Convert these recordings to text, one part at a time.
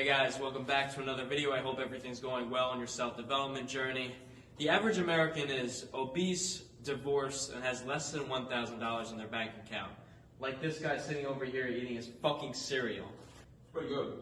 Hey guys, welcome back to another video. I hope everything's going well on your self-development journey. The average American is obese, divorced, and has less than $1,000 in their bank account. Like this guy sitting over here eating his fucking cereal. Pretty good.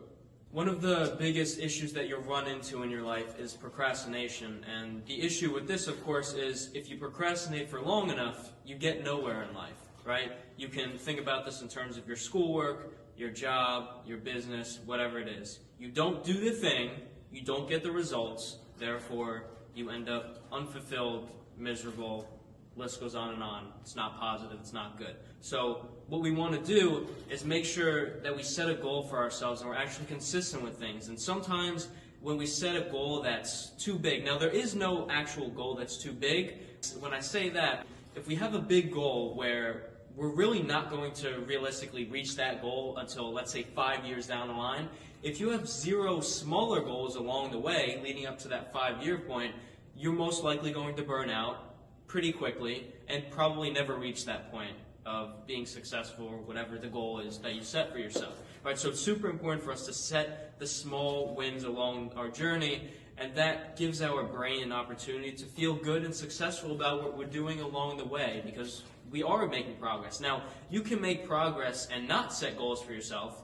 One of the biggest issues that you'll run into in your life is procrastination. And the issue with this, of course, is if you procrastinate for long enough, you get nowhere in life, right? You can think about this in terms of your schoolwork, your job, your business, whatever it is. You don't do the thing, you don't get the results, therefore you end up unfulfilled, miserable, list goes on and on. It's not positive, it's not good. So what we want to do is make sure that we set a goal for ourselves and we're actually consistent with things. And sometimes when we set a goal that's too big, now there is no actual goal that's too big. When I say that, if we have a big goal where we're really not going to realistically reach that goal until, let's say, 5 years down the line. If you have 0 smaller goals along the way leading up to that 5-year point, you're most likely going to burn out pretty quickly and probably never reach that point of being successful or whatever the goal is that you set for yourself. Right? So it's super important for us to set the small wins along our journey, and that gives our brain an opportunity to feel good and successful about what we're doing along the way, because we are making progress. Now, you can make progress and not set goals for yourself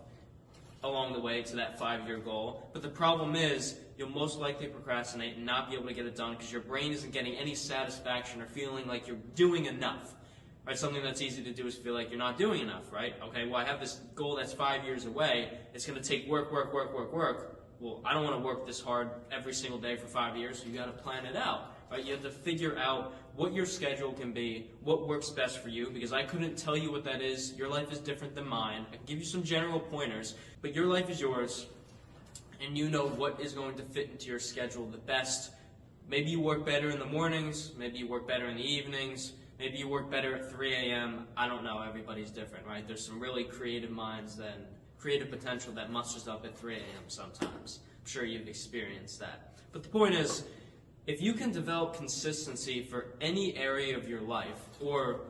along the way to that 5-year goal, but the problem is you'll most likely procrastinate and not be able to get it done because your brain isn't getting any satisfaction or feeling like you're doing enough. Right? Something that's easy to do is feel like you're not doing enough, right? Okay, well, I have this goal that's 5 years away. It's going to take work. Well, I don't want to work this hard every single day for 5 years, so you got to plan it out. Right? You have to figure out what your schedule can be, what works best for you, because I couldn't tell you what that is. Your life is different than mine. I can give you some general pointers, but your life is yours, and you know what is going to fit into your schedule the best. Maybe you work better in the mornings, maybe you work better in the evenings, maybe you work better at 3 a.m. I don't know, everybody's different, right? There's some really creative minds and creative potential that musters up at 3 a.m. sometimes. I'm sure you've experienced that. But the point is, if you can develop consistency for any area of your life, or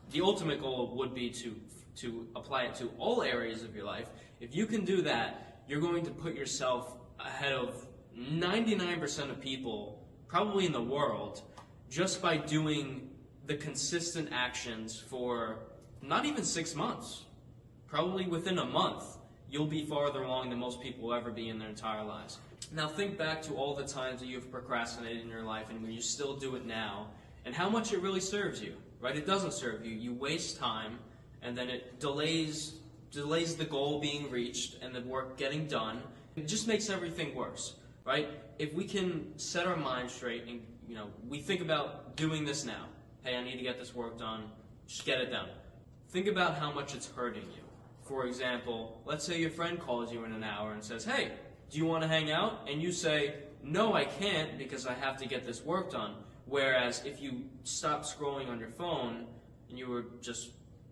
the ultimate goal would be to apply it to all areas of your life, if you can do that, you're going to put yourself ahead of 99% of people, probably in the world, just by doing the consistent actions for not even 6 months. Probably within a month, you'll be farther along than most people will ever be in their entire lives. Now think back to all the times that you've procrastinated in your life and when you still do it now, and how much it really serves you, right? It doesn't serve you. You waste time, and then it delays the goal being reached and the work getting done. It just makes everything worse, right? If we can set our mind straight and, we think about doing this now. Hey, I need to get this work done. Just get it done. Think about how much it's hurting you. For example, let's say your friend calls you in an hour and says, hey, do you want to hang out? And you say, no, I can't because I have to get this work done. Whereas if you stop scrolling on your phone and you were just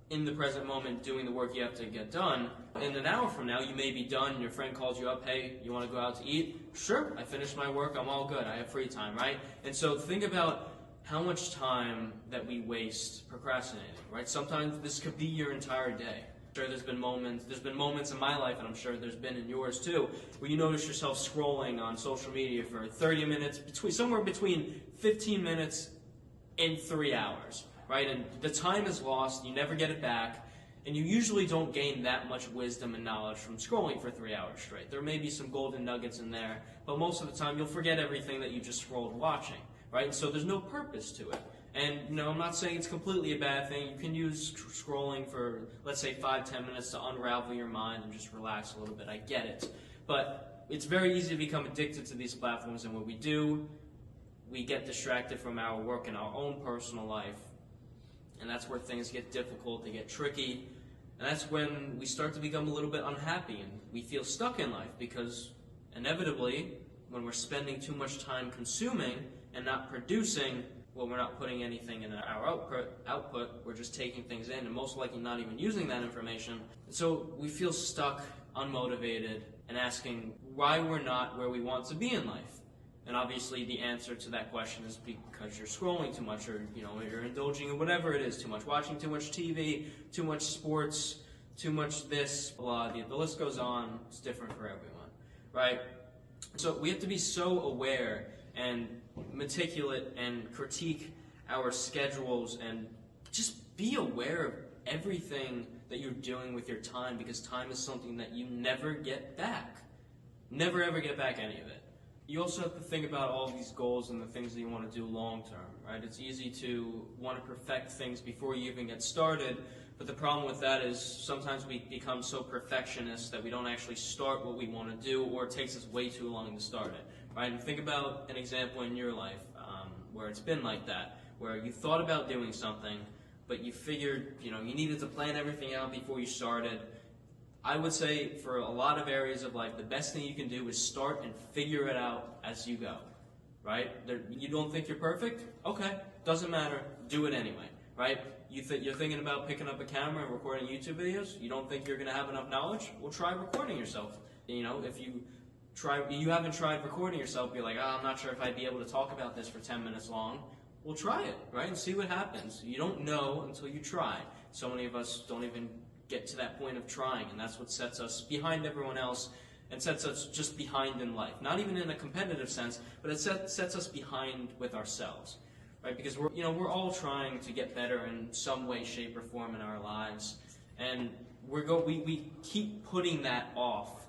in the present moment doing the work you have to get done, in an hour from now you may be done and your friend calls you up, hey, you want to go out to eat? Sure, I finished my work, I'm all good, I have free time, right? And so think about how much time that we waste procrastinating, right? Sometimes this could be your entire day. Sure, there's been moments in my life, and I'm sure there's been in yours too, where you notice yourself scrolling on social media for 30 minutes, somewhere between 15 minutes and 3 hours, right? And the time is lost, you never get it back, and you usually don't gain that much wisdom and knowledge from scrolling for 3 hours straight. There may be some golden nuggets in there, but most of the time you'll forget everything that you just scrolled watching, right? And so there's no purpose to it. And I'm not saying it's completely a bad thing. You can use scrolling for, let's say, 5-10 minutes to unravel your mind and just relax a little bit. I get it. But it's very easy to become addicted to these platforms, and when we do, we get distracted from our work and our own personal life. And that's where things get difficult, they get tricky. And that's when we start to become a little bit unhappy and we feel stuck in life, because inevitably, when we're spending too much time consuming and not producing, well, we're not putting anything in our output, we're just taking things in and most likely not even using that information. So we feel stuck, unmotivated, and asking why we're not where we want to be in life. And obviously the answer to that question is because you're scrolling too much, or you're indulging in whatever it is too much, watching too much TV, too much sports, too much this, blah, the list goes on. It's different for everyone. right? So we have to be so aware and meticulous and critique our schedules and just be aware of everything that you're doing with your time, because time is something that you never get back. Never ever get back any of it. You also have to think about all these goals and the things that you want to do long term, right? It's easy to want to perfect things before you even get started, but the problem with that is sometimes we become so perfectionist that we don't actually start what we want to do, or it takes us way too long to start it, right? And think about an example in your life where it's been like that, where you thought about doing something, but you figured, you needed to plan everything out before you started. I would say for a lot of areas of life, the best thing you can do is start and figure it out as you go, right? You don't think you're perfect? Okay, doesn't matter. Do it anyway, right? You're thinking about picking up a camera and recording YouTube videos? You don't think you're going to have enough knowledge? Well, try recording yourself. If you haven't tried recording yourself, be like, I'm not sure if I'd be able to talk about this for 10 minutes long. Well, try it, right? And see what happens. You don't know until you try. So many of us don't even get to that point of trying, and that's what sets us behind everyone else and sets us just behind in life. Not even in a competitive sense, but it sets us behind with ourselves, right? Because we're all trying to get better in some way, shape, or form in our lives, and we keep putting that off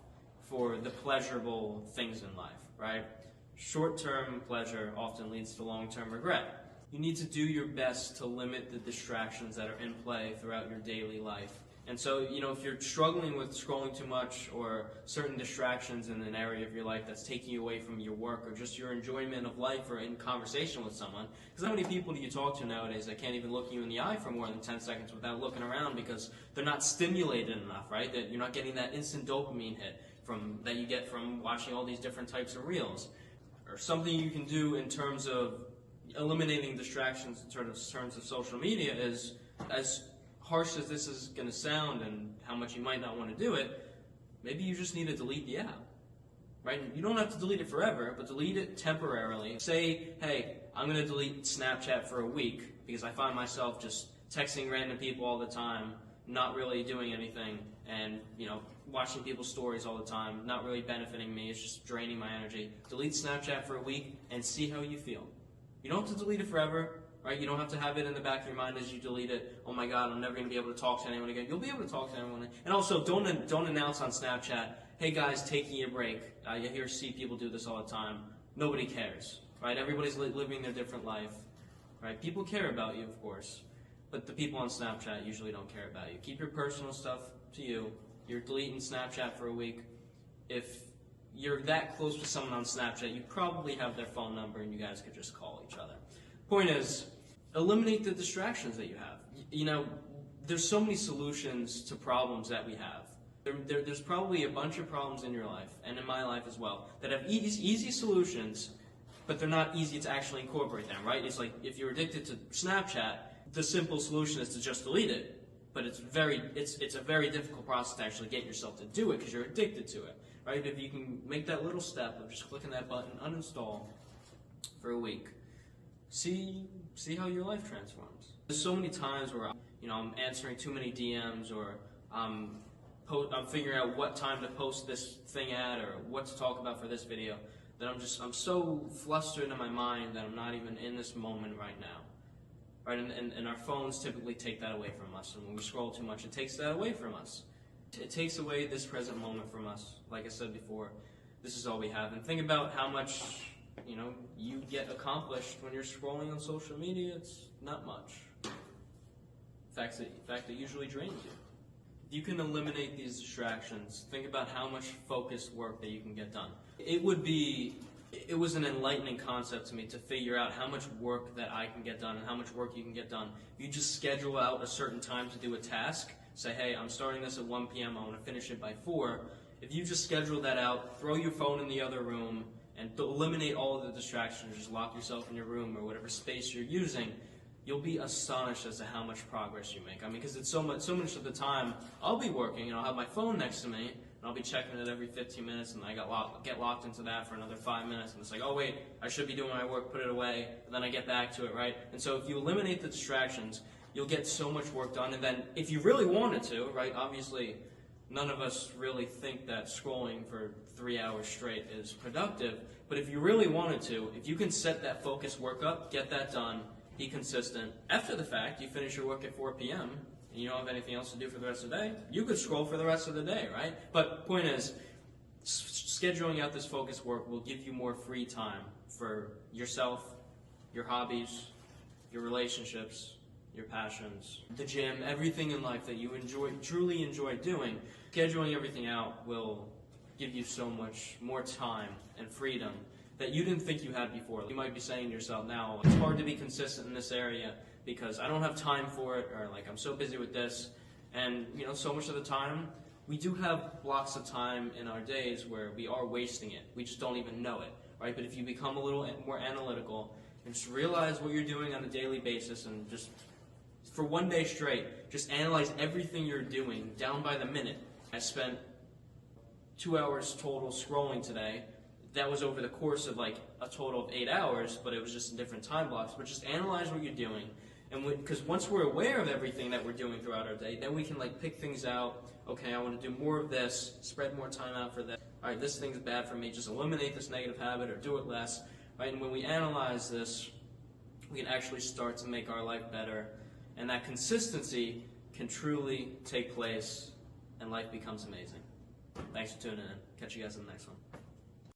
for the pleasurable things in life, right? Short-term pleasure often leads to long-term regret. You need to do your best to limit the distractions that are in play throughout your daily life. And so, if you're struggling with scrolling too much or certain distractions in an area of your life that's taking you away from your work or just your enjoyment of life or in conversation with someone, because how many people do you talk to nowadays that can't even look you in the eye for more than 10 seconds without looking around because they're not stimulated enough, right? That you're not getting that instant dopamine hit that you get from watching all these different types of reels. Or something you can do in terms of eliminating distractions in terms of social media is, as harsh as this is going to sound and how much you might not want to do it, maybe you just need to delete the app, right? You don't have to delete it forever, but delete it temporarily. Say, hey, I'm going to delete Snapchat for a week because I find myself just texting random people all the time, not really doing anything, and watching people's stories all the time, not really benefiting me. It's just draining my energy. Delete Snapchat for a week and see how you feel. You don't have to delete it forever, right? You don't have to have it in the back of your mind as you delete it. Oh my God, I'm never going to be able to talk to anyone again. You'll be able to talk to anyone. And also, don't announce on Snapchat, hey guys, taking a break. You see people do this all the time. Nobody cares, right? Everybody's living their different life, right? People care about you, of course, but the people on Snapchat usually don't care about you. Keep your personal stuff to you. You're deleting Snapchat for a week. If you're that close with someone on Snapchat, you probably have their phone number and you guys could just call each other. Point is, eliminate the distractions that you have. There's so many solutions to problems that we have. There's probably a bunch of problems in your life, and in my life as well, that have easy solutions, but they're not easy to actually incorporate them, right? It's like if you're addicted to Snapchat, the simple solution is to just delete it. But it's a very difficult process to actually get yourself to do it because you're addicted to it, right? If you can make that little step of just clicking that button, uninstall for a week, see how your life transforms. There's so many times where I'm answering too many DMs, or I'm figuring out what time to post this thing at or what to talk about for this video, that I'm so flustered in my mind that I'm not even in this moment right now. Right, and our phones typically take that away from us, and when we scroll too much, it takes that away from us. It takes away this present moment from us. Like I said before, this is all we have. And think about how much you get accomplished when you're scrolling on social media. It's not much. In fact, it usually drains you. If you can eliminate these distractions, think about how much focused work that you can get done. It was an enlightening concept to me to figure out how much work that I can get done and how much work you can get done. You just schedule out a certain time to do a task. Say, hey, I'm starting this at 1 p.m. I want to finish it by 4. If you just schedule that out, throw your phone in the other room, and eliminate all of the distractions, just lock yourself in your room or whatever space you're using, you'll be astonished as to how much progress you make. Because it's so much of the time, I'll be working and I'll have my phone next to me, and I'll be checking it every 15 minutes, and I get locked into that for another 5 minutes, and it's like, oh wait, I should be doing my work, put it away, and then I get back to it, right? And so if you eliminate the distractions, you'll get so much work done, and then if you really wanted to, right, obviously none of us really think that scrolling for 3 hours straight is productive. But if you really wanted to, if you can set that focus work up, get that done, be consistent. After the fact, you finish your work at 4 p.m., and you don't have anything else to do for the rest of the day, you could scroll for the rest of the day, right? But point is, scheduling out this focus work will give you more free time for yourself, your hobbies, your relationships, your passions, the gym, everything in life that you truly enjoy doing. Scheduling everything out will give you so much more time and freedom that you didn't think you had before. You might be saying to yourself now, it's hard to be consistent in this area because I don't have time for it, or like I'm so busy with this. And so much of the time, we do have blocks of time in our days where we are wasting it. We just don't even know it, right? But if you become a little more analytical and just realize what you're doing on a daily basis, and just for one day straight, just analyze everything you're doing down by the minute. I spent 2 hours total scrolling today. That was over the course of like a total of 8 hours, but it was just in different time blocks. But just analyze what you're doing. And because once we're aware of everything that we're doing throughout our day, then we can like pick things out. Okay, I want to do more of this, spread more time out for that. All right, this thing's bad for me, just eliminate this negative habit or do it less. Right? And when we analyze this, we can actually start to make our life better. And that consistency can truly take place, and life becomes amazing. Thanks for tuning in. Catch you guys in the next one.